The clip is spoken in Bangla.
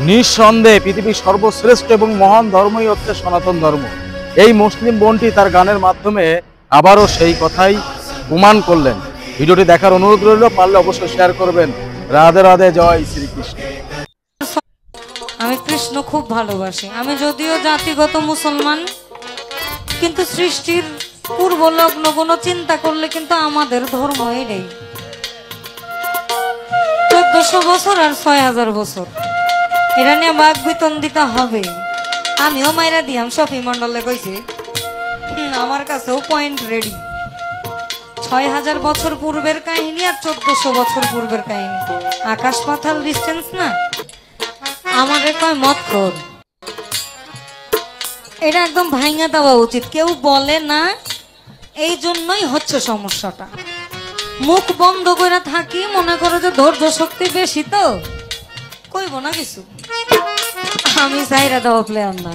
নিঃসন্দেহে পৃথিবীর সর্বশ্রেষ্ঠ এবং মহান ধর্মই হচ্ছে সনাতন ধর্ম। এই মুসলিম বোনটি তার গানের মাধ্যমে আবারও সেই কথাই প্রমাণ করলেন। ভিডিওটি দেখার অনুরোধ রইল, পারলে অবশ্যই শেয়ার করবেন। রাধে রাধে, জয় শ্রীকৃষ্ণ। আমি কৃষ্ণ খুব ভালোবাসি। আমি যদিও জাতিগত মুসলমান, কিন্তু সৃষ্টির পূর্ব লগ্ন কোনো চিন্তা করলে কিন্তু আমাদের ধর্ম এটাই। 1400 বছর আর 6000 বছর এটা নিয়ে বাঘ বিতন্দিতা হবে। আমিও মাইরা দিয়াম, শফি মন্ডলে কইছে আমার কাছেও পয়েন্ট রেডি। 6000 বছর পূর্বের কাহিনী আর 1400 বছর পূর্বের কাহিনী, আকাশ পাতাল ডিস্টেন্স না। আমাদের কয় মত কর, এটা একদম ভাঙা দেওয়া উচিত। কেউ বলে না, এই জন্যই হচ্ছে সমস্যাটা। মুখ বন্ধ করে থাকি, মনে করো যে ধৈর্য শক্তি বেশি তো কইব না কিছু। আমি চাইরা দেওয়া প্লেয়ার না।